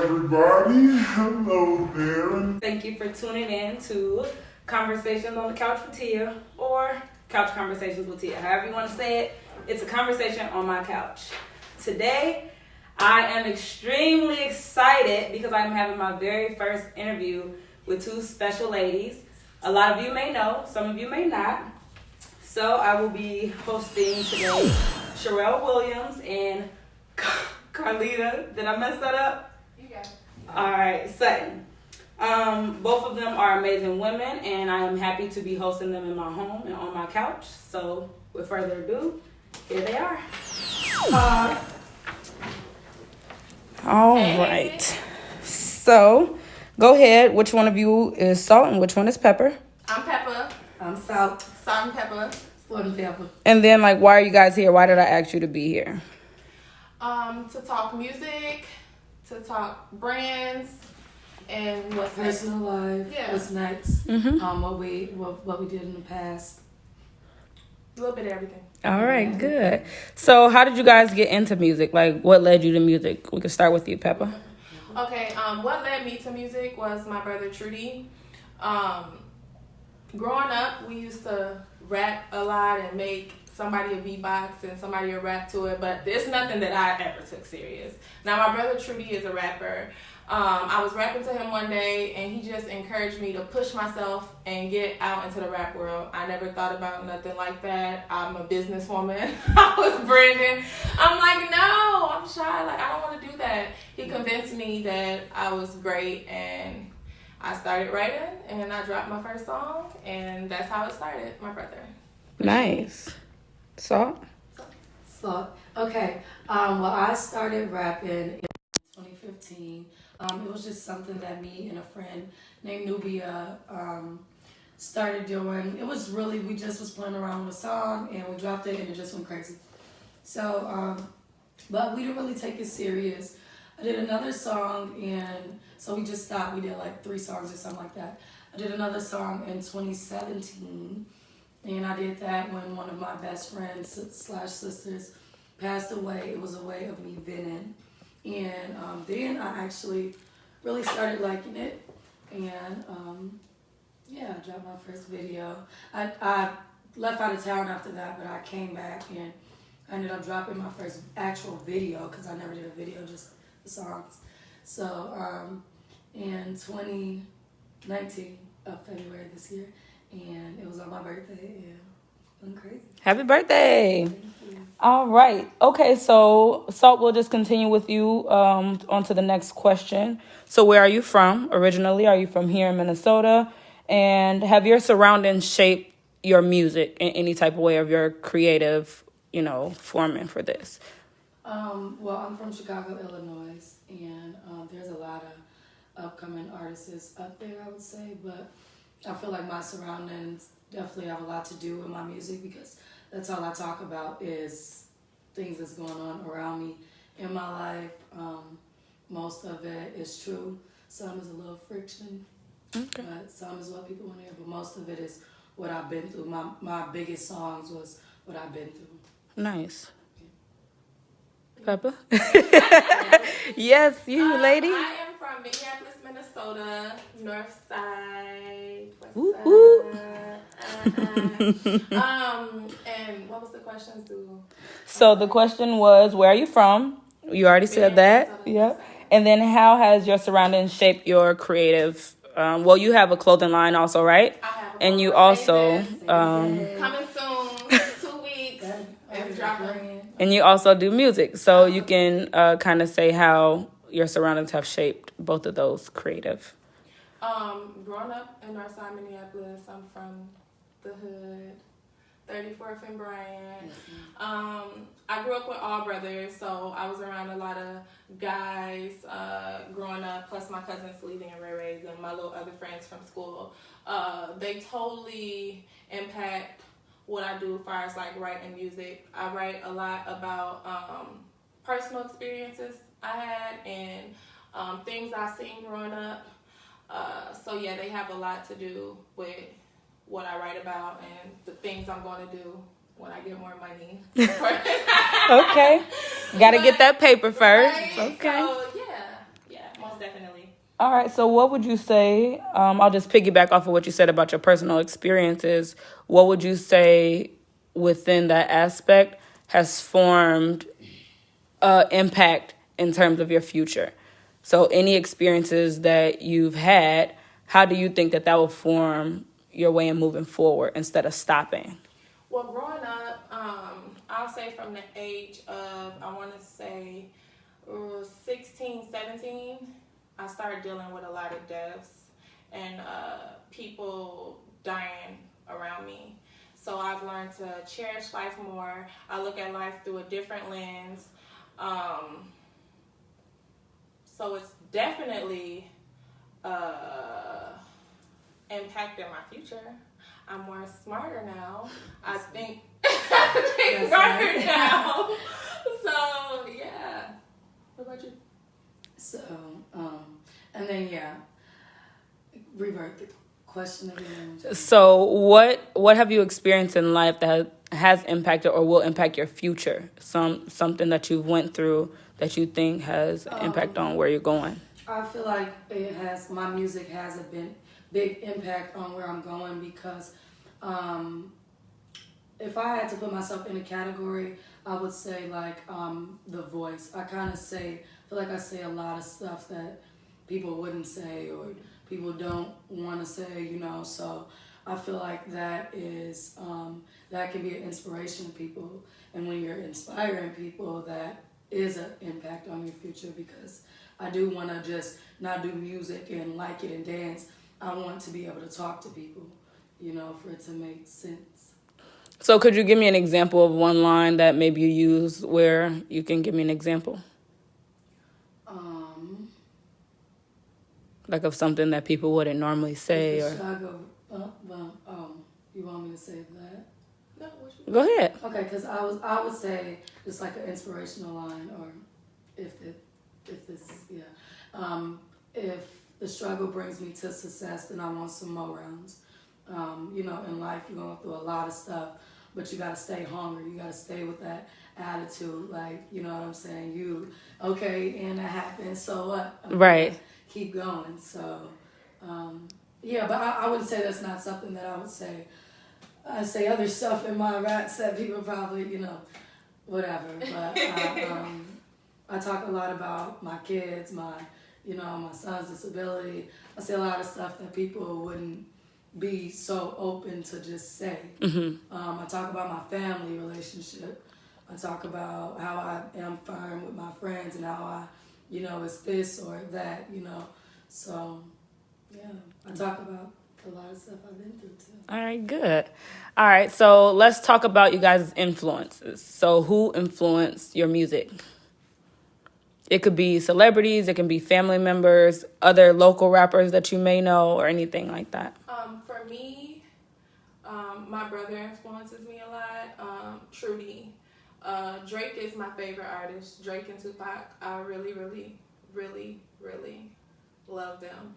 everybody. Hello there. Thank you for tuning in to Conversations on the Couch with Tia, or Couch Conversations with Tia. However you want to say it, it's a conversation on my couch. Today, I am extremely excited because I'm having my very first interview with two special ladies. A lot of you may know, some of you may not. So I will be hosting today Sherelle Williams and Carlita. Did I mess that up? You got it. All right, Sutton. Both of them are amazing women, and I am happy to be hosting them in my home and on my couch. So, with further ado, here they are. All right. So, go ahead. Which one of you is Salt and which one is Pepper? I'm Peppa. I'm Salt. Salt and Peppa. Salt and Peppa. And then, why are you guys here? Why did I ask you to be here? To talk music, to talk brands, and what's next. Personal life. Yeah. What's next? Mm-hmm. What we did in the past. A little bit of everything. All right, good. So, how did you guys get into music? What led you to music? We can start with you, Peppa. Okay. What led me to music was my brother Trudy. Growing up, we used to rap a lot and make somebody a beatbox and somebody a rap to it, but there's nothing that I ever took serious. Now, my brother Trudy is a rapper. I was rapping to him one day, and he just encouraged me to push myself and get out into the rap world. I never thought about nothing like that. I'm a businesswoman. I was branding. I'm like, no, I'm shy. I don't want to do that. He convinced me that I was great, and I started writing, and I dropped my first song, and that's how it started, my brother. Nice. Salt? Salt. Okay. Well, I started rapping in 2015. It was just something that me and a friend named Nubia started doing. It was really, we just was playing around with a song, and we dropped it, and it just went crazy. So, but we didn't really take it serious. I did another song, and so we just stopped. We did 3 songs or something like that. I did another song in 2017, and I did that when one of my best friends / sisters passed away. It was a way of me venting. And then I actually really started liking it. And I dropped my first video. I left out of town after that, but I came back and I ended up dropping my first actual video because I never did a video, just the songs. So in 2019 of February this year, and it was on my birthday, and it went crazy. Happy birthday. Thank you. All right. Okay, so Salt, we'll just continue with you on to the next question. So where are you from originally? Are you from here in Minnesota? And have your surroundings shaped your music in any type of way of your creative, forming for this? Well, I'm from Chicago, Illinois, and there's a lot of upcoming artists up there, I would say, but I feel like my surroundings definitely have a lot to do with my music because that's all I talk about is things that's going on around me in my life. Most of it is true. Some is a little friction, Okay. but some is what people want to hear, but most of it is what I've been through. My biggest songs was what I've been through. Nice. Peppa? Yes, you, lady. I am from Minneapolis, Minnesota, North Side, West Woo-hoo. Side. And what was the question? So the question was, where are you from? You already said that. Yep. And then how has your surroundings shaped your creative? You have a clothing line also, right? I have a And you clothing also, coming soon, 2 weeks. It's dropping. and you also do music. So you can kind of say how your surroundings have shaped both of those creative. Growing up in Northside, Minneapolis, I'm from the hood, 34th and Bryant. I grew up with all brothers, so I was around a lot of guys growing up, plus my cousins Sleeving and Ray Rays and my little other friends from school. They totally impact what I do as far as writing music. I write a lot about personal experiences I had and things I seen growing up. They have a lot to do with what I write about and the things I'm going to do when I get more money. Okay. Got to get that paper first. Right? Okay. So, yeah, most most definitely. All right, so what would you say, I'll just piggyback off of what you said about your personal experiences. What would you say within that aspect has formed impact in terms of your future? So any experiences that you've had, how do you think that will form your way in moving forward instead of stopping? Well, growing up, I'll say from the age of, I want to say 16, 17, I started dealing with a lot of deaths and people dying around me. So I've learned to cherish life more. I look at life through a different lens. So it's definitely impacted my future. I'm more smarter now. I think smarter now. So yeah. What about you? So, and then revert the question again. So what have you experienced in life that has impacted or will impact your future? Something that you've went through that you think has impact on where you're going? I feel like my music has a big impact on where I'm going because if I had to put myself in a category, I would say like the voice. I kind of feel like I say a lot of stuff that people wouldn't say or people don't want to say, you know. So I feel like that is that can be an inspiration to people, and when you're inspiring people, that is an impact on your future because I do want to just not do music and like it and dance. I want to be able to talk to people, you know, for it to make sense. So could you give me an example of one line that maybe you use where you can give me an example? Like of something that people wouldn't normally say, or you want me to say that? No, go ahead. Okay, because I would say it's like an inspirational line, or if the struggle brings me to success, then I want some more rounds. You know, in life you're going through a lot of stuff, but you gotta stay hungry. You gotta stay with that attitude, like, you know what I'm saying? And that happened, so what? Right. Keep going. So, but I would say that's not something that I would say. I say other stuff in my raps that people probably, you know, whatever. But I talk a lot about my kids, my son's disability. I say a lot of stuff that people wouldn't be so open to just say. Mm-hmm. I talk about my family relationship. I talk about how I am firm with my friends and how I, you know, it's this or that, you know. So, yeah, I talk about a lot of stuff I've been through too. All right, good. All right, so let's talk about you guys' influences. So who influenced your music? It could be celebrities, it can be family members, other local rappers that you may know, or anything like that. For me, my brother influences me a lot. Trudy. Drake is my favorite artist. Drake and Tupac. I really, really, really, really love them.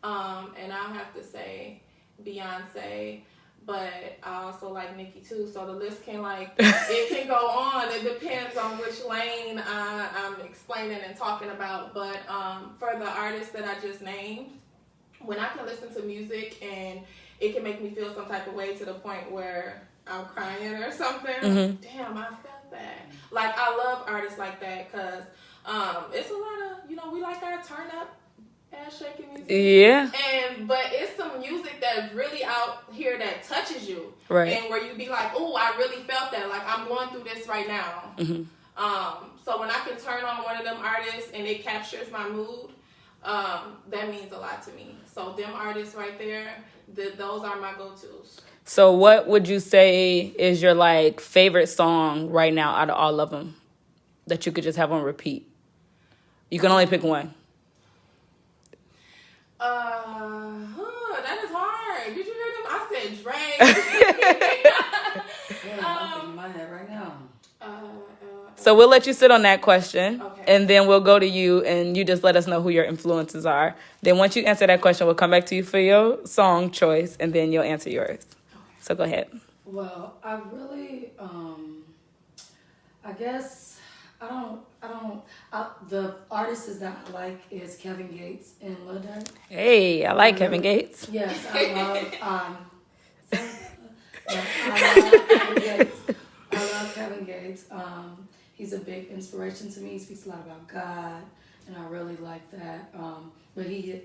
And I'll have to say Beyonce, but I also like Nicki too. So the list can it can go on. It depends on which lane I'm explaining and talking about. But for the artists that I just named, when I can listen to music and it can make me feel some type of way to the point where I'm crying or something. Mm-hmm. Damn, I felt that. Like, I love artists like that because it's a lot of, you know, we like our turn up ass shaking music. Yeah. But it's some music that's really out here that touches you. Right. And where you be like, oh, I really felt that. Like, I'm going through this right now. Mm-hmm. So when I can turn on one of them artists and it captures my mood, that means a lot to me. So them artists right there, those are my go-tos. So what would you say is your favorite song right now out of all of them that you could just have on repeat? You can only pick one. That is hard. Did you hear them? I said Drake. I'm in my head right now. So we'll let you sit on that question, okay. And then we'll go to you, and you just let us know who your influences are. Then once you answer that question, we'll come back to you for your song choice, and then you'll answer yours. So go ahead. Well, I really, I guess The artists that I like is Kevin Gates and Lil Durk. Hey, I like Kevin Gates. Yes, I love Kevin Gates. I love Kevin Gates. He's a big inspiration to me. He speaks a lot about God, and I really like that. But he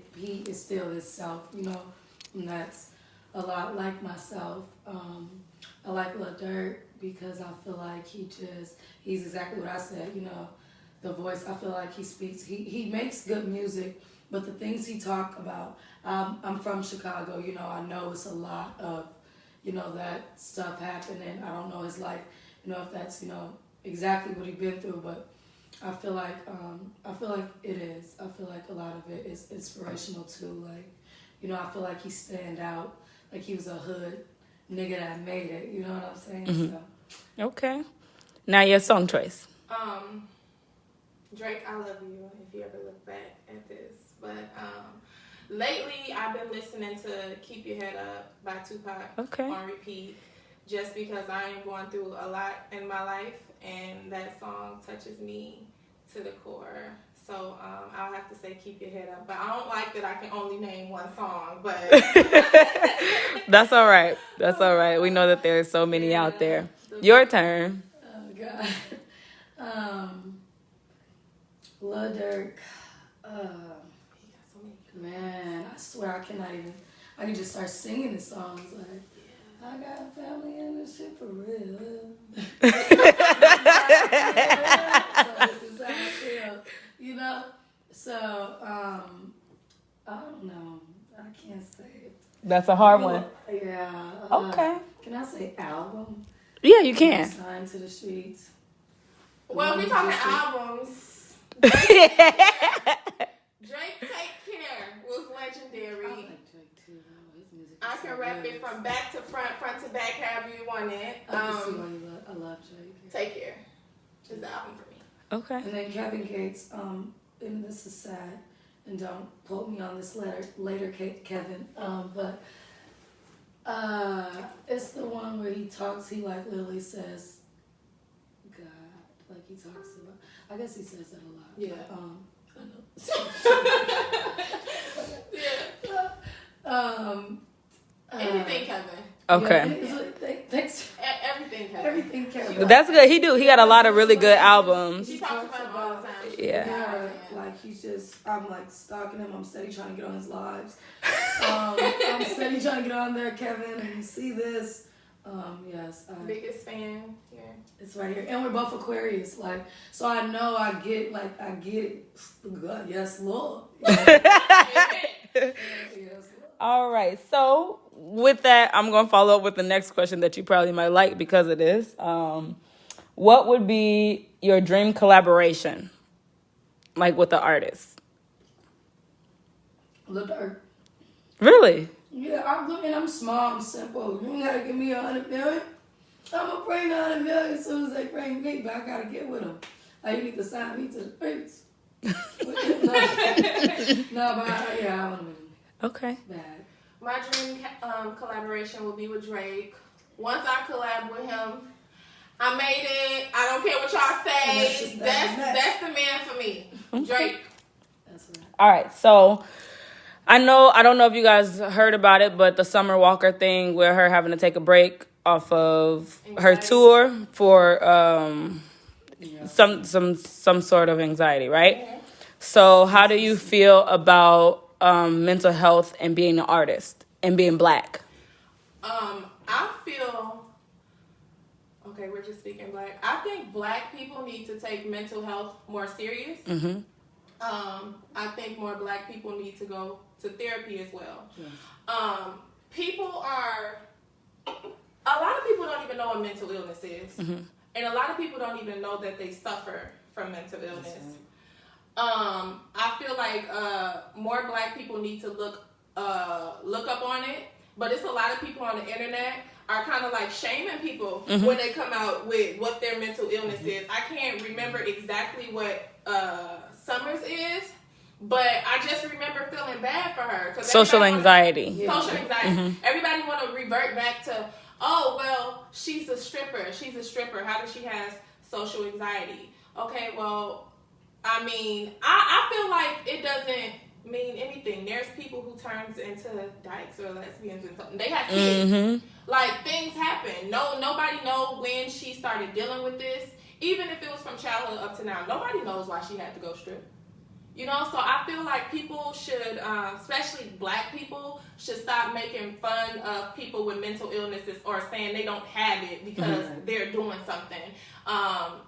is still himself, and that's a lot like myself. I like Lil Durk because I feel like he's exactly what I said, the voice. I feel like he speaks, he makes good music, but the things he talk about, I'm from Chicago, I know it's a lot of, that stuff happening. I don't know his life, if that's, exactly what he's been through, but I feel like it is. I feel like a lot of it is inspirational too. Like, I feel like he stand out. Like he was a hood nigga that made it. You know what I'm saying? Mm-hmm. So. Okay. Now your song choice. Drake, I Love You, if you ever look back at this. But lately I've been listening to Keep Your Head Up by Tupac on repeat, just because I am going through a lot in my life, and that song touches me to the core. So I'll have to say Keep Your Head Up. But I don't like that I can only name one song, but... That's all right. That's all right. We know that there's so many out there. Your turn. Oh, God. Lil Durk. Man, I swear I can just start singing the songs like, I got a family and this shit for real. So this is how I feel, So, I don't know. I can't say it. That's a hard one. Yeah. Okay. Can I say album? Yeah, you can. Signed to the Streets. Well, we talking albums. Drake Take Care was legendary. I like Drake too. His music I can rap it from back to front, front to back, however you want it. I can see why I love Drake. Take Care is the album for me. Okay. And then Kevin Gates, and this is sad, and don't quote me on this later, Kevin, but it's the one where he like literally says God, like he talks about, I guess he says that a lot. Yeah. Anything Kevin. Okay. Yeah, thanks. Everything Kevin. Everything Kevin. That's good. He got a lot of really good albums. He talks about him all the time. Yeah. Like he's just, I'm like stalking him. I'm steady trying to get on his lives. I'm steady trying to get on there, Kevin. And you see this? Yes. Biggest fan here. It's right here, and we're both Aquarius. Like, so I know I get it. God, yes, Lord. Yes, Lord. All right. So with that, I'm going to follow up with the next question that you probably might like because of this. What would be your dream collaboration, like with the artist? Lil Durk. Really? Yeah, I'm small, I'm simple. You gotta give me 100 million. I'm gonna bring 100 million as soon as they bring me, but I gotta get with them. You need to sign me to the streets. I want to. Okay. Bad. My dream collaboration will be with Drake. Once I collab with him, I made it. I don't care what y'all say. That's the man for me. Okay. Drake. That's right. All right. So I don't know if you guys heard about it, but the Summer Walker thing where her having to take a break off of her tour for some sort of anxiety, right? Mm-hmm. So how do you feel about mental health and being an artist and being Black? I feel, okay, we're just speaking Black. I think Black people need to take mental health more serious. Mm-hmm. I think more Black people need to go to therapy as well. Yes. A lot of people don't even know what mental illness is. Mm-hmm. And a lot of people don't even know that they suffer from mental illness. I feel like more Black people need to look up on it, but it's a lot of people on the internet are kind of like shaming people when they come out with what their mental illness is. I can't remember exactly what Summers is, but I just remember feeling bad for her. Social anxiety. Social anxiety. Mm-hmm. Everybody want to revert back to, oh, well, she's a stripper. How does she have social anxiety? Okay, well, I mean, I feel like it doesn't mean anything. There's people who turns into dykes or lesbians and something. They have kids. Mm-hmm. Like, things happen. Nobody know when she started dealing with this. Even if it was from childhood up to now, nobody knows why she had to go strip. You know, so I feel like people should, especially black people, should stop making fun of people with mental illnesses or saying they don't have it because they're doing something.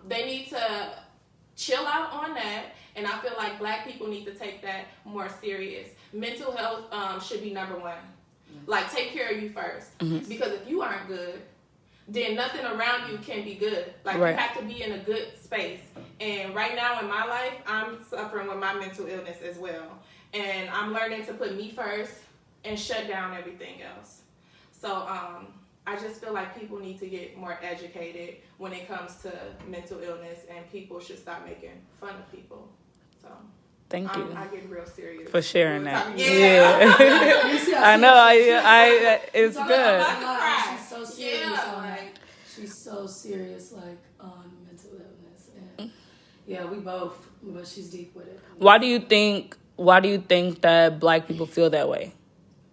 They need to chill out on that, and I feel like black people need to take that more serious. Mental health should be number one. Like, take care of you first. Because if you aren't good, then nothing around you can be good. Like, you have to be in a good space. And right now in my life, I'm suffering with my mental illness as well. And I'm learning to put me first and shut down everything else. So I just feel like people need to get more educated when it comes to mental illness, and people should stop making fun of people. So thank you. I get real serious for sharing that. Yeah. I know. I it's good. She's so serious on like, she's so serious like on mental illness, and yeah, we both, but she's deep with it. Why do you think that black people feel that way?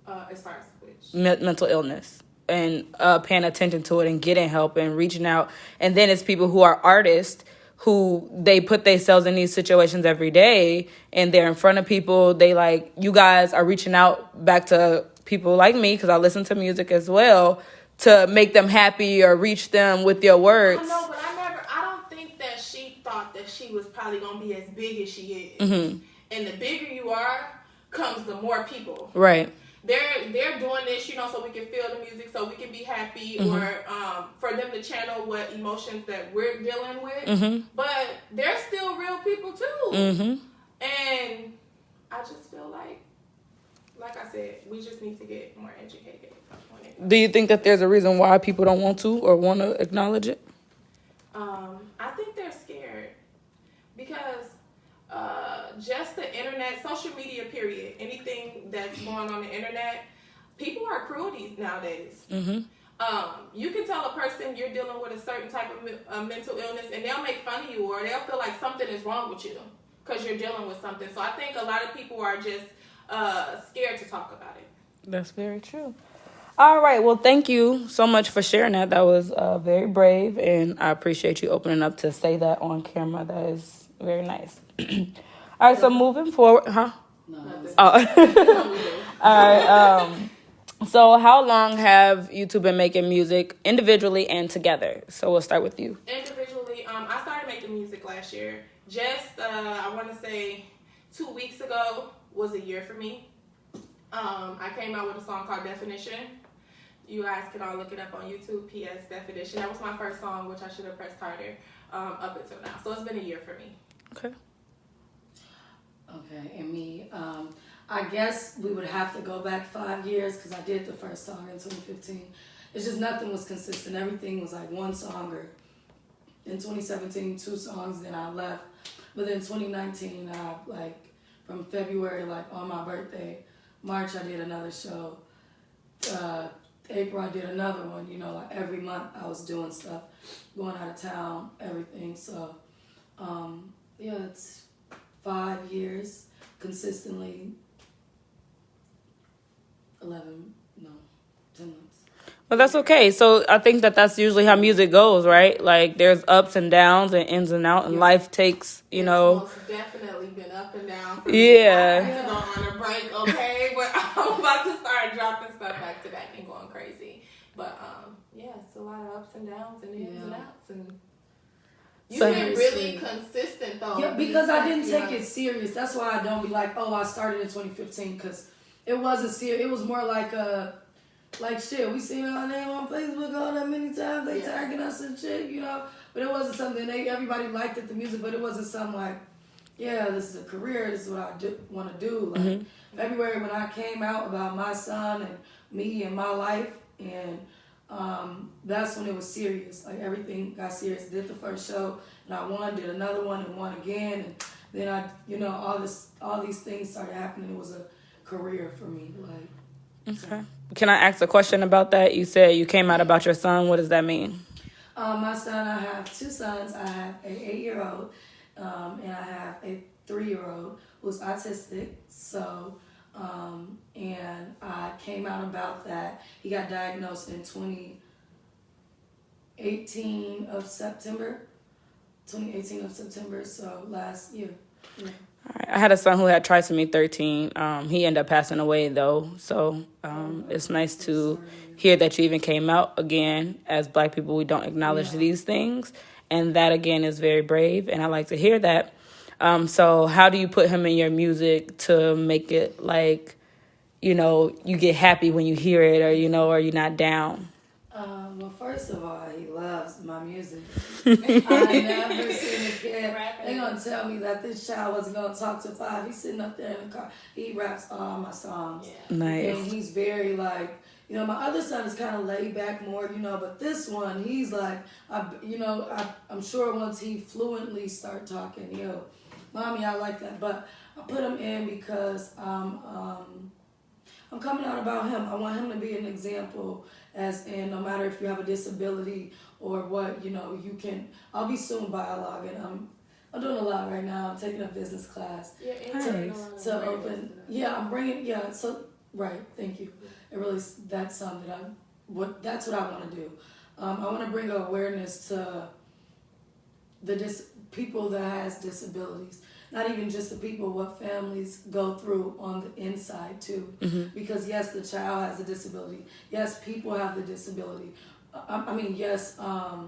As far as which mental illness and paying attention to it and getting help and reaching out, and then it's people who are artists who they put themselves in these situations every day, and they're in front of people. They like, you guys are reaching out back to people like me, because I listen to music as well, to make them happy or reach them with your words. I know, but I don't think that she thought that she was probably going to be as big as she is. And the bigger you are, comes the more people. Right. They're doing this, you know, so we can feel the music, so we can be happy, or for them to channel what emotions that we're dealing with. But they're still real people too. And I just feel like I said, we just need to get more educated on it. Do you think that there's a reason why people don't want to or want to acknowledge it? I think they're scared because just the internet, social media, period, anything that's going on the internet, people are cruel nowadays. You can tell a person you're dealing with a certain type of mental illness, and they'll make fun of you, or they'll feel like something is wrong with you because you're dealing with something. So I think a lot of people are just scared to talk about it. That's very true. All right. Well, thank you so much for sharing that. That was very brave, and I appreciate you opening up to say that on camera. That is very nice. All right. So moving forward, huh? No. Oh. All right. So how long have you two been making music individually and together? So we'll start with you. Individually, I started making music last year. Just, I want to say 2 weeks ago was a year for me. I came out with a song called Definition. You guys can all look it up on YouTube, PS Definition. That was my first song, which I should have pressed harder up until now. So it's been a year for me. Okay, and me, I guess we would have to go back 5 years because I did the first song in 2015. It's just nothing was consistent. Everything was like one song, or in 2017, 2 songs, then I left. But then 2019, from February, like on my birthday, March I did another show. April I did another one. You know, like every month I was doing stuff, going out of town, everything. So, yeah, it's 5 years consistently. 10 months. Well, that's okay. So I think that that's usually how music goes, right? Like there's ups and downs and ins and outs, and life takes, you know. It's most definitely been up and down. For yeah. Me. I have to go on a break, okay? But I'm about to start dropping stuff back to back and going crazy. But yeah, it's a lot of ups and downs and ins and outs, and you've been really consistent though. Yeah, because I didn't take it serious. That's why I don't be like, oh, I started in 2015, because it wasn't serious. It was more like shit, we seen our name on Facebook all that many times. They tagging us and shit, you know. But it wasn't something everybody liked it, the music, but it wasn't something like, yeah, this is a career. This is what I want to do. Like February, when I came out about my son and me and my life, and that's when it was serious. Like everything got serious. Did the first show, and I won. Did another one, and won again. And then I, you know, all these things started happening. It was a career for me. Like. Okay. Can I ask a question about that? You said you came out about your son. What does that mean? My son, I have two sons. I have an 8-year-old, and I have a 3-year-old who's autistic. So, and I came out about that. He got diagnosed in 2018 of September. So last year. Yeah. I had a son who had trisomy 13. He ended up passing away, though. So it's nice to hear that you even came out again. As Black people, we don't acknowledge these things. And that, again, is very brave. And I like to hear that. So how do you put him in your music to make it like, you get happy when you hear it, or, or you're not down? Well, first of all, he loves my music. I never seen a kid. They're going to tell me that this child wasn't going to talk to 5. He's sitting up there in the car. He raps all my songs. Yeah. Nice. And he's very like, my other son is kind of laid back more, but this one, he's like, I'm sure once he fluently start talking, Mommy, I like that. But I put him in because I'm coming out about him. I want him to be an example, as in no matter if you have a disability or what, you can. I'll be soon biologging. I'm doing a lot right now. I'm taking a business class. To open. Yeah, I'm bringing. Yeah, so right. Thank you. It really, that's something that's what I want to do. I want to bring awareness to the people that has disabilities. Not even just the people, what families go through on the inside too. Mm-hmm. Because yes, the child has a disability. Yes, people have the disability. Yes, I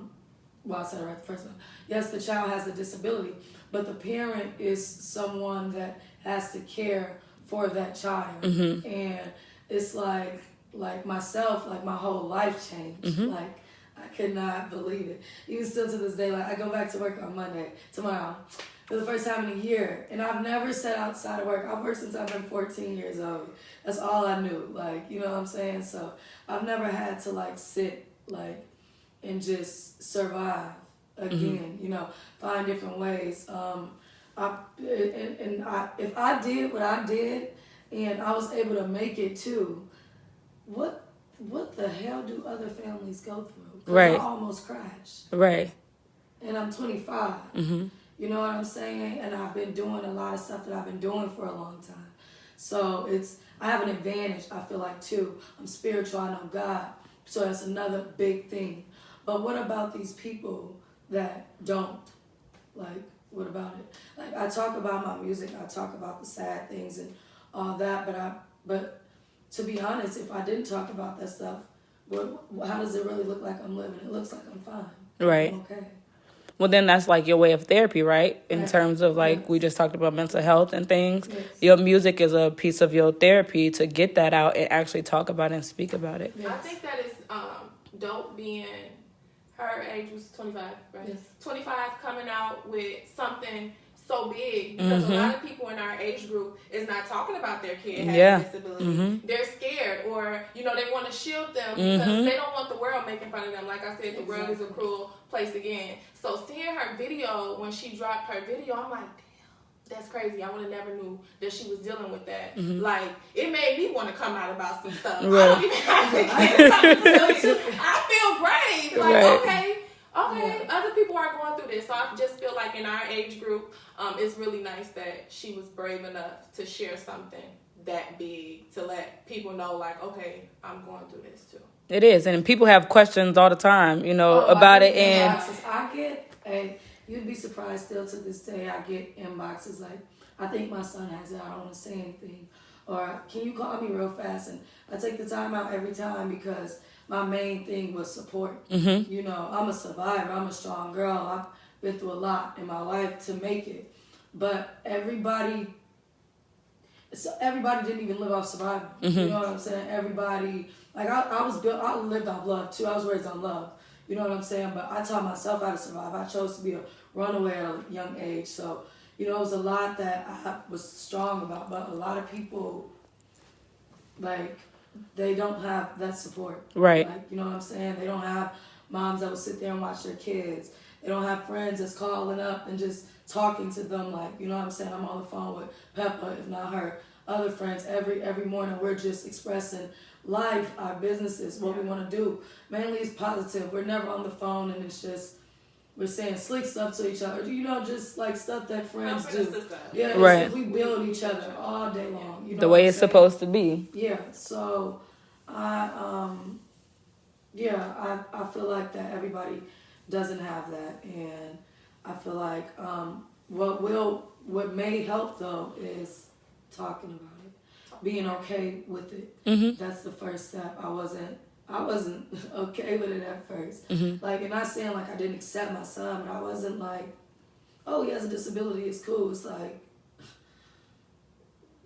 said it right the first time. Yes, the child has a disability, but the parent is someone that has to care for that child. Mm-hmm. And it's like myself, like my whole life changed. Mm-hmm. Like I could not believe it. Even still to this day, like I go back to work on tomorrow. For the first time in a year. And I've never sat outside of work. I've worked since I've been 14 years old. That's all I knew. Like, you know what I'm saying? So I've never had to sit and just survive again, mm-hmm. Find different ways. If I did what I did and I was able to make it too, what the hell do other families go through? 'Cause right. I almost crashed. Right. And I'm 25. Mm-hmm. You know what I'm saying? And I've been doing a lot of stuff that I've been doing for a long time. So I have an advantage, I feel like, too. I'm spiritual, I know God. So that's another big thing. But what about these people that don't? What about it? I talk about my music, I talk about the sad things and all that, but to be honest, if I didn't talk about that stuff, how does it really look like I'm living? It looks like I'm fine. Right. I'm okay. Well, then that's your way of therapy, right? In terms of we just talked about mental health and things. Yes. Your music is a piece of your therapy to get that out and actually talk about it and speak about it. Yes. I think that is dope being, her age was 25, right? Yes. 25 coming out with something so big because mm-hmm. a lot of people in our age group is not talking about their kid having a disability. Mm-hmm. They're scared or, they want to shield them because mm-hmm. they don't want the world making fun of them. Like I said, the world is a cruel place again. So seeing her video, when she dropped her video, I'm like, damn, that's crazy. I would have never knew that she was dealing with that. Mm-hmm. It made me want to come out about some stuff. Right. I don't even have to get I feel brave. Okay, other people are going through this. So I just feel like in our age group, it's really nice that she was brave enough to share something that big to let people know, okay, I'm going through this too. It is, and people have questions all the time, about it. And I get, you'd be surprised still to this day, I get inboxes I think my son has it, I don't want to say anything. Or, can you call me real fast? And I take the time out every time because my main thing was support. Mm-hmm. I'm a survivor. I'm a strong girl. I've been through a lot in my life to make it. But everybody didn't even live off survival. Mm-hmm. You know what I'm saying? Everybody, I lived off love too. I was raised on love. You know what I'm saying? But I taught myself how to survive. I chose to be a runaway at a young age. So, it was a lot that I was strong about. But a lot of people, they don't have that support. Right. You know what I'm saying? They don't have moms that will sit there and watch their kids. They don't have friends that's calling up and just talking to them you know what I'm saying? I'm on the phone with Peppa, if not her. other friends. Every morning we're just expressing life, our businesses, what we want to do. Mainly it's positive. We're never on the phone and it's just we're saying slick stuff to each other. Just like stuff that friends do. Yeah, right. We build each other all day long. The way it's supposed to be. Yeah. So I feel like that everybody doesn't have that, and I feel like what may help though is talking about it, being okay with it. Mm-hmm. That's the first step. I wasn't okay with it at first. Mm-hmm. Like, and not saying like I didn't accept my son, but I wasn't like, oh, he has a disability, it's cool. It's like,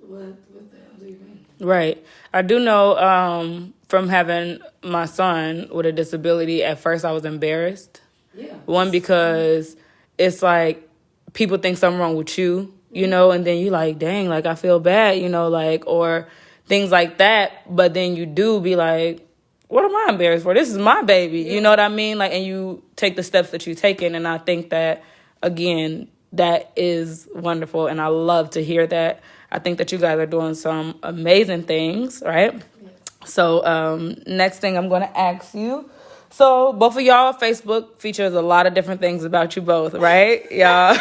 what the hell do you mean? Right. I do know from having my son with a disability, at first I was embarrassed. Yeah. One, because it's like people think something wrong with you, and then you like, dang, like I feel bad, like, or things like that. But then you do be like, what am I embarrassed for? This is my baby. Yeah. You know what I mean? Like, and you take the steps that you've taken. And I think that, again, that is wonderful. And I love to hear that. I think that you guys are doing some amazing things, right? Yeah. So next thing I'm going to ask you. So both of y'all, Facebook features a lot of different things about you both, right? Y'all.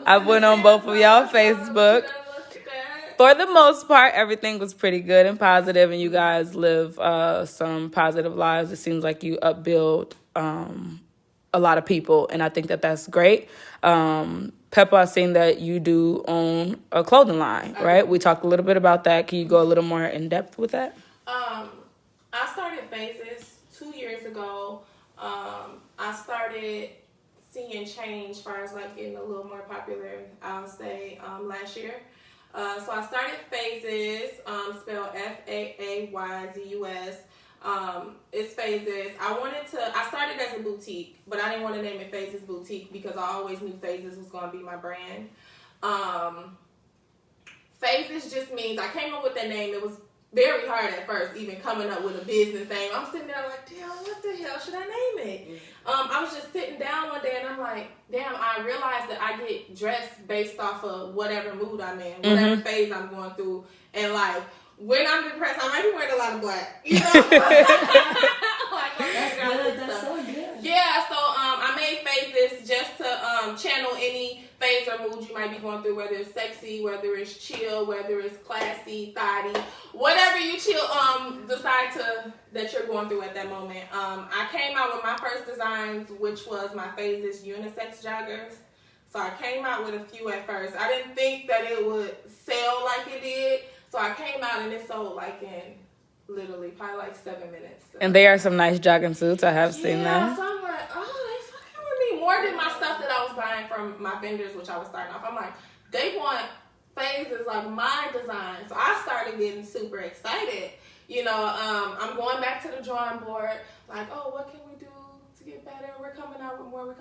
I went on both of y'all Facebook. For the most part, everything was pretty good and positive, and you guys live some positive lives. It seems like you upbuild a lot of people, and I think that that's great. Peppa, I've seen that you do own a clothing line, right? We talked a little bit about that. Can you go a little more in depth with that? I started Phases 2 years ago. I started seeing change as far as like getting a little more popular, I would say, last year. So I started Phases, spelled Faayzus. It's Phases. I started as a boutique, but I didn't want to name it Phases Boutique because I always knew Phases was going to be my brand. Phases just means, I came up with that name. It was very hard at first, even coming up with a business name. I'm sitting there like, damn, what the hell should I name it? I was just sitting down one day and I'm like, damn, I realized that I get dressed based off of whatever mood I'm in, whatever phase I'm going through in life. When I'm depressed, I might be wearing a lot of black, That's good. That's so good. Yeah, so I made Phases just to channel any phase or mood you might be going through, whether it's sexy, whether it's chill, whether it's classy, thotty, whatever you decide that you're going through at that moment. I came out with my first designs, which was my Phases unisex joggers. So I came out with a few at first. I didn't think that it would sell like it did. So I came out and it sold like in literally probably like 7 minutes. So. And they are some nice jogging suits. I have seen them. Yeah, so I'm like, oh, they fucking with me. More than my stuff that I was buying from my vendors, which I was starting off. I'm like, they want Phases like my design. So I started getting super excited. I'm going back to the drawing board. Like, oh, what can we do to get better? We're coming out with more.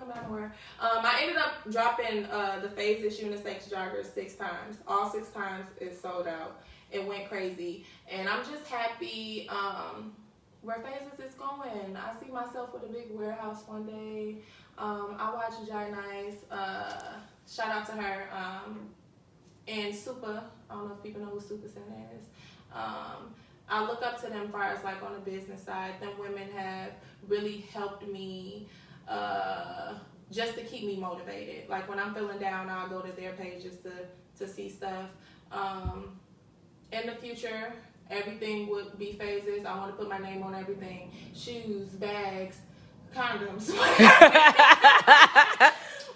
I ended up dropping the Phases unisex joggers 6 times. All 6 times it sold out. It went crazy. And I'm just happy where Phases is going. I see myself with a big warehouse one day. I watch Jai Nice. Shout out to her. And Super. I don't know if people know who Super Sin is. I look up to them as far as like on the business side. Them women have really helped me just to keep me motivated. Like when I'm feeling down, I'll go to their pages to see stuff. In the future, everything would be Phases. I want to put my name on everything. Shoes, bags, condoms.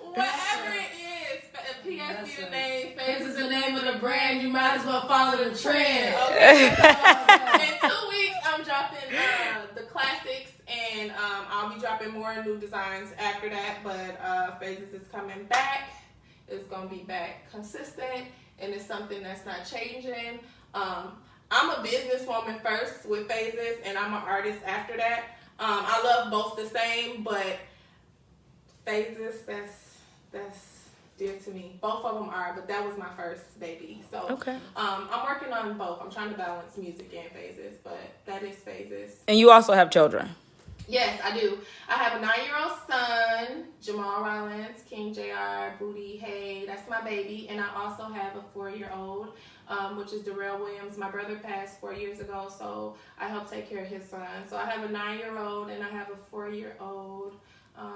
Whatever it is. PS the name. Phases is the name of the brand. You might as well follow the trend. Okay. In 2 weeks, I'm dropping the classics. And I'll be dropping more new designs after that. But Phases is coming back. It's going to be back consistent. And it's something that's not changing. I'm a businesswoman first with Phases, and I'm an artist after that. I love both the same, but Phases, that's dear to me. Both of them are, but that was my first baby. So okay. I'm working on both. I'm trying to balance music and Phases, but that is Phases. And you also have children. Yes, I do. I have a 9-year-old son, Jamal Rollins, King JR, Booty, hey, that's my baby. And I also have a 4-year-old, which is Darrell Williams. My brother passed 4 years ago, so I help take care of his son. So I have a 9-year-old and I have a 4-year-old.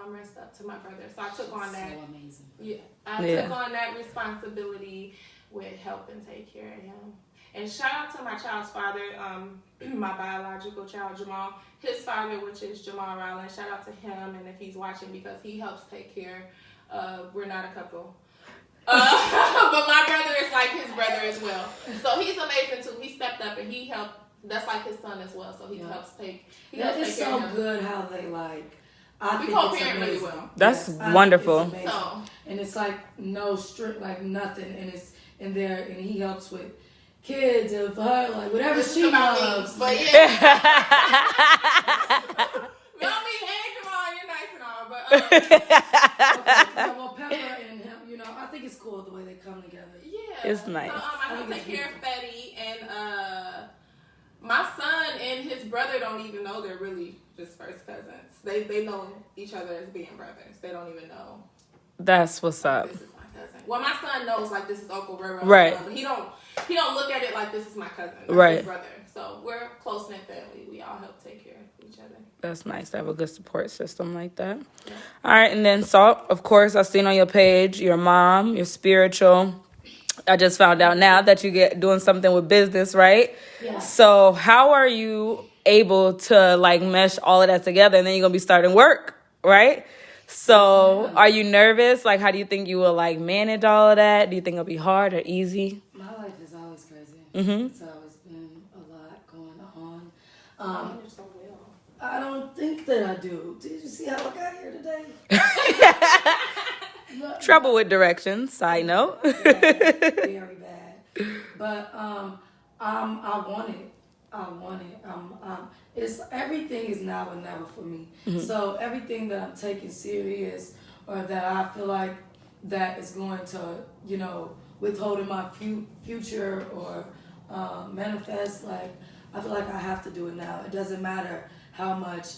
Rest up to my brother. So I took on that. So amazing. Yeah, I took on that responsibility with helping take care of him. And shout out to my child's father, my biological child, Jamal. His father, which is Jamal Rollins. Shout out to him, and if he's watching, because he helps take care of, we're not a couple. But my brother is like his brother as well. So he's amazing too. He stepped up and he helped. That's like his son as well. So he helps take care of him. It's so good how they like. I We think it's co-parent really amazing. well. That's I wonderful. think it's amazing. And it's like no strict, like nothing, and it's in there, and he helps with kids and for her, like whatever she loves. But yeah. Not me, hey Jamal, you're nice and all, but Okay, well, Pepper and him, you know, I think it's cool the way they come together. yeah, It's nice. So, I help take care of Fetty, and my son and his brother don't even know they're really just first cousins. They know each other as being brothers. They don't even know. That's what's up. This is my cousin. Well, my son knows like this is Uncle Roro. Right. But he don't look at it like this is my cousin. That's Right. his brother. So we're close knit family. We all help take care of each other. That's nice to have a good support system like that. Yeah. All right, and then Salt, of course, I've seen on your page, your mom, your spiritual. I just found out now that you get doing something with business, right? Yeah. So how are you able to like mesh all of that together, and then you're gonna be starting work, right? So are you nervous? Like, how do you think you will like manage all of that? Do you think it'll be hard or easy? My life is always crazy. Mm-hmm. It's always been a lot going on. You're so well. I don't think that I do. Did you see how I got here today? Trouble with directions, side note. Very bad. But I want it. It's everything is now and never for me. Mm-hmm. So everything that I'm taking serious, or that I feel like that is going to, you know, withholding my future or manifest, like I feel like I have to do it now. It doesn't matter how much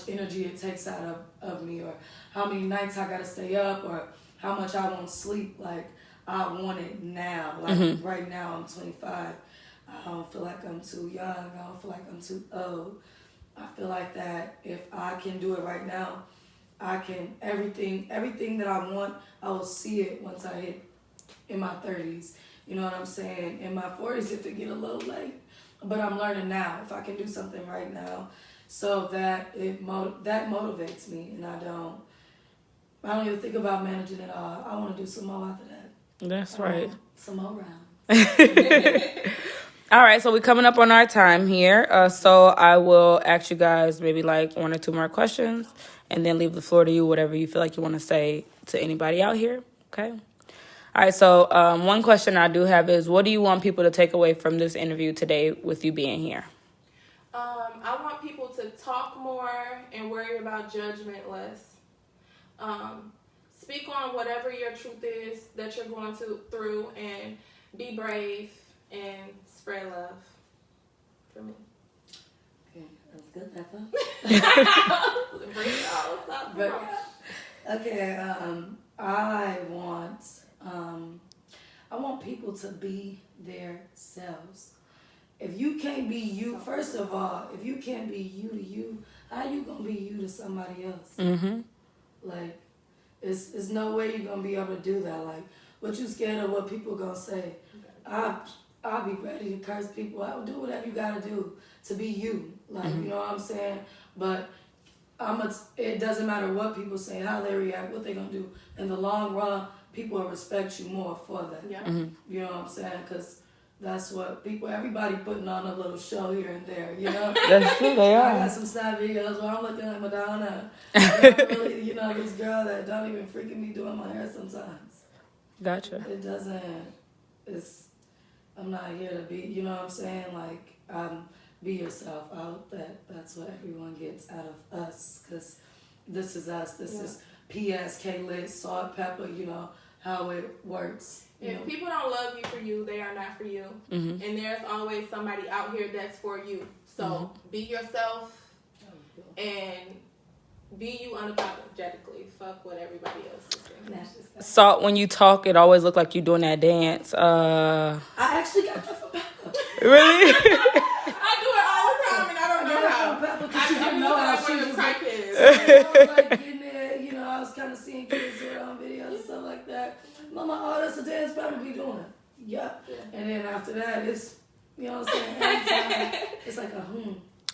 energy it takes out of me, or how many nights I gotta stay up, or how much I won't sleep. Like I want it now. Like right now I'm 25. I don't feel like I'm too young. I don't feel like I'm too old. I feel like that if I can do it right now, I can everything that I want, I will see it once I hit in my 30s. You know what I'm saying? In my 40s if it get a little late. But I'm learning now. If I can do something right now, so that that motivates me, and I don't even think about managing it all. I want to do some more after that. That's right. Some more rounds. All right, so we're coming up on our time here. So I will ask you guys maybe like 1 or 2 more questions, and then leave the floor to you, whatever you feel like you want to say to anybody out here. Okay. All right, so one question I do have is, what do you want people to take away from this interview today with you being here? I want people to talk more and worry about judgment less. Speak on whatever your truth is that you're going through, and be brave and spread love. For me. Okay, that's good, Peppa. Bring it all up. Okay, I want people to be their selves. If you can't be you, first of all, if you can't be you to you, how you gonna be you to somebody else? Mm-hmm. Like, it's no way you're gonna be able to do that. Like, what you scared of what people gonna say? I'll be ready to curse people. I will do whatever you gotta do to be you. Like, you know what I'm saying? But it doesn't matter what people say, how they react, what they gonna do. In the long run, people will respect you more for that. Yeah. Mm-hmm. You know what I'm saying? Because that's what everybody putting on a little show here and there, you know? That's true, they I are. got some sad videos where I'm looking at Madonna. And I'm really, you know, this girl that don't even freaking be doing my hair sometimes. Gotcha. It doesn't, I'm not here to be, you know what I'm saying? Like, be yourself. That's what everyone gets out of us, because this is us. This is PSK lit, salt, pepper, you know, how it works. If people don't love you for you, they are not for you. Mm-hmm. And there's always somebody out here that's for you. So be yourself and be you unapologetically. Fuck what everybody else is saying. Salt, when you talk, it always look like you doing that dance. I actually got that from Peppa. Really? I do it all the time, and I don't know how. Peppa, because she didn't know how she was like, crackheads. I was like getting it, you know, I was kind of seeing kids do it on videos and stuff like that. Mama, oh, that's a dance Peppa be doing. Yeah. And then after that, it's, you know what I'm saying? Every time, it's like a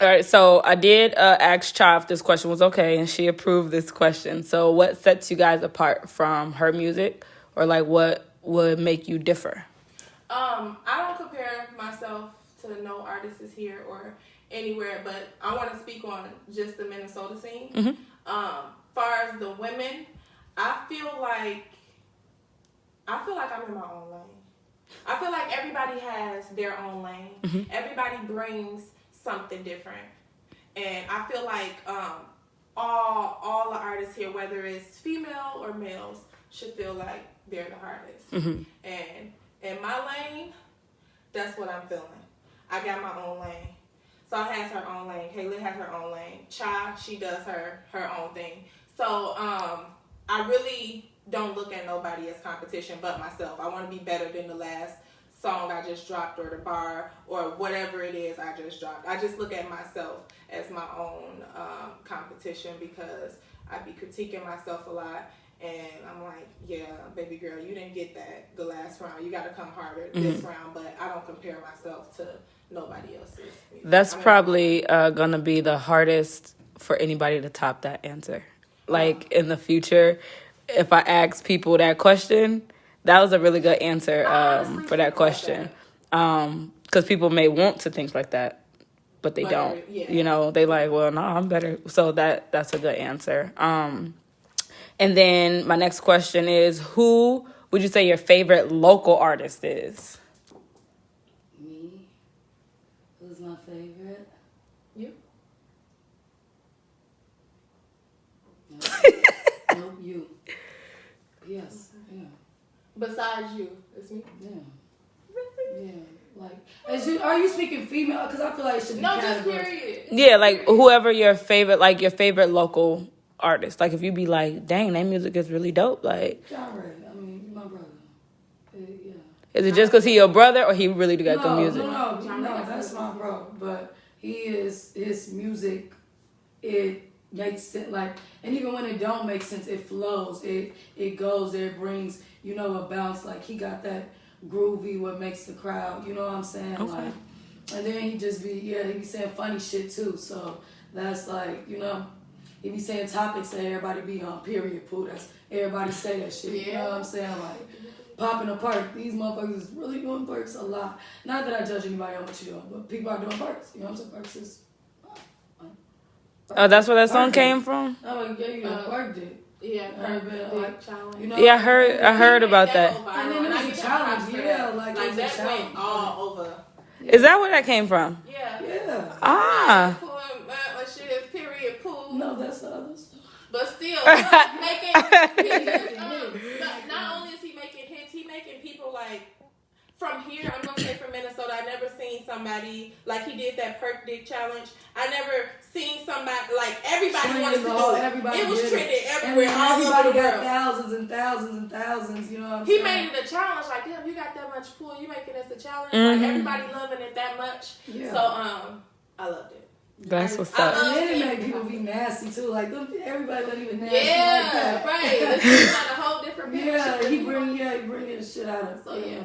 All right, so I did ask Cha if this question was okay, and she approved this question. So what sets you guys apart from her music, or like what would make you differ? I don't compare myself to no artist is here or anywhere, but I want to speak on just the Minnesota scene. Mm-hmm. Far as the women, I feel like I'm in my own lane. I feel like everybody has their own lane. Mm-hmm. Everybody brings something different, and I feel like all the artists here, whether it's female or males, should feel like they're the hardest. Mm-hmm. And in my lane, that's what I'm feeling. I got my own lane. Salt has her own lane. Kayla has her own lane. Cha, she does her own thing. So I really don't look at nobody as competition but myself. I want to be better than the last song I just dropped, or the bar, or whatever it is I just dropped. I just look at myself as my own competition, because I be critiquing myself a lot, and I'm like, yeah, baby girl, you didn't get that the last round. You got to come harder this round, but I don't compare myself to nobody else's music. That's probably gonna be the hardest for anybody to top that answer. Like in the future, if I ask people that question, that was a really good answer for that question. Because people may want to think like that, but they don't. Yeah. You know, they like, well, no, I'm better. So that's a good answer. And then my next question is, who would you say your favorite local artist is? Me? Who's my favorite? You? No, you. Yes. Yeah. Besides you, it's me. Yeah. Really? Yeah. Like, are you speaking female? Because I feel like it should be No, just categories. period. Yeah, like whoever your favorite local artist. Like if you be like, dang, that music is really dope. Like, Genre. I mean, my brother. Yeah. is it just because he your brother, or he really do got good music? No, that's my bro. But his music, it makes sense. Like, and even when it don't make sense, it flows. It goes there. It brings, you know, a bounce. Like, he got that groovy, what makes the crowd, you know what I'm saying? Okay. Like, and then he be saying funny shit too. So that's like, you know, he be saying topics that everybody be on, period, poo. That's everybody say that shit. You know what I'm saying? Like, popping a perk. These motherfuckers is really doing perks a lot. Not that I judge anybody on what you're doing, but people are doing perks. You know what I'm saying? Perks is. Oh, that's where that song came from? Oh, he gave you a perk dick. Yeah, like, challenge. You know, Yeah, I heard about that. And then it was a challenge. Yeah, like it was a that challenge. went all over. Is that where that came from? Yeah. Yeah. Ah. Like shit, period, pool. No, that's the other stuff. But still, not only is he making hits, he making people like, from here, I'm going to say from Minnesota, I never seen somebody, like he did that perk dick challenge. I never seen somebody, like everybody wanted to do it. It was trending everywhere, all over the Everybody got world. thousands and thousands and thousands, you know what I'm He saying? made it a challenge, like, damn, you got that much pool, you making this a challenge? Mm-hmm. Like, everybody loving it that much. Yeah. So, I loved it. That's what's I up. love And then it seeing made people be nasty too. Like, everybody wasn't even nasty Yeah, like that. right. This is not a whole different picture. Yeah, he bring the shit out of. So, yeah.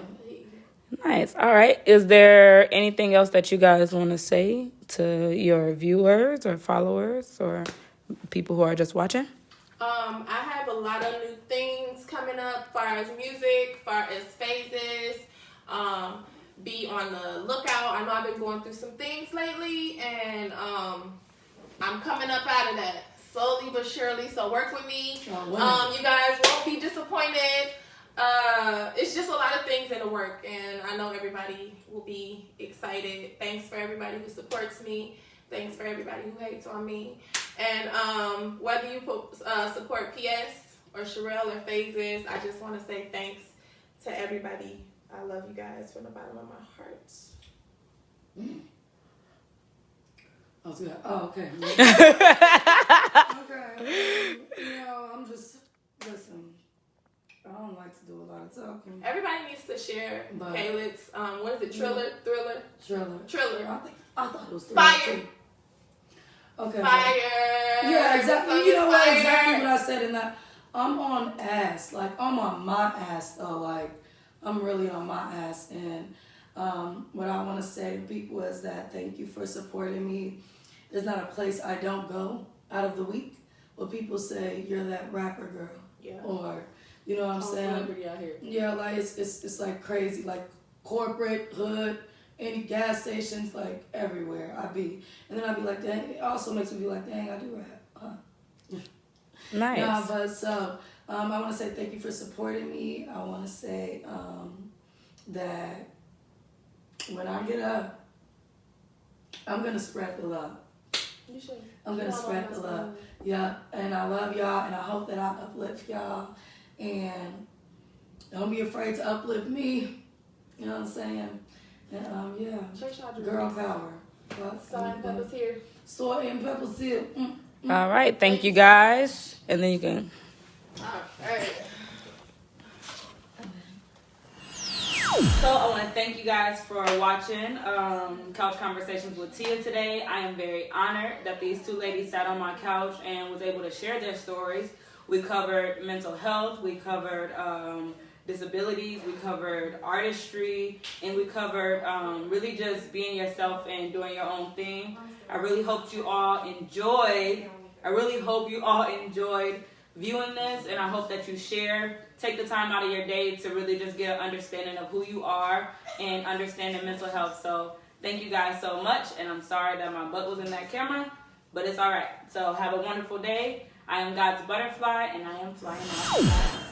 Nice. All right. Is there anything else that you guys want to say to your viewers or followers or people who are just watching? I have a lot of new things coming up, far as music, far as phases. Be on the lookout. I know I've been going through some things lately, and I'm coming up out of that slowly but surely. So work with me. You guys won't be disappointed. It's just a lot of things in the work, and I know everybody will be excited. Thanks for everybody who supports me. Thanks for everybody who hates on me. And whether you support PS or Sherelle or Phases, I just want to say thanks to everybody. I love you guys from the bottom of my heart. Oh, okay. Okay. I'm just, listen, I don't like to do a lot of talking. Everybody needs to share But- Kayla's, what is it, Thriller? I thought it was Thriller Fire. too. Okay. Fire. Yeah, exactly. You know what? Fire. Exactly what I said in that. I'm on ass. Like, I'm on my ass, though. Like, I'm really on my ass. And what I want to say to people is that thank you for supporting me. There's not a place I don't go out of the week where people say, you're that rapper girl. Yeah. Or, you know what I'm saying? Celebrity out here. Yeah, like, it's like crazy. Like, corporate, hood, any gas stations, like, everywhere I be. And then I be like, dang, it also makes me be like, dang, I do rap. Nice. Nah, but so I want to say thank you for supporting me. I want to say that when I get up, I'm gonna spread the love. You should. I'm gonna spread the love. Yeah, and I love y'all, and I hope that I uplift y'all. And don't be afraid to uplift me. You know what I'm saying? And yeah, Chase y'all girl dreams. power. Salt and Peppa's here. Salt and Peppa's here. All right. Thank you guys. And then you can. All right. So I want to thank you guys for watching Couch Conversations with Tia today. I am very honored that these two ladies sat on my couch and was able to share their stories. We covered mental health, we covered disabilities, we covered artistry, and we covered really just being yourself and doing your own thing. I really hope you all enjoyed viewing this, and I hope that you take the time out of your day to really just get an understanding of who you are and understanding mental health. So thank you guys so much, and I'm sorry that my butt was in that camera, but it's all right. So have a wonderful day. I am God's butterfly, and I am flying out.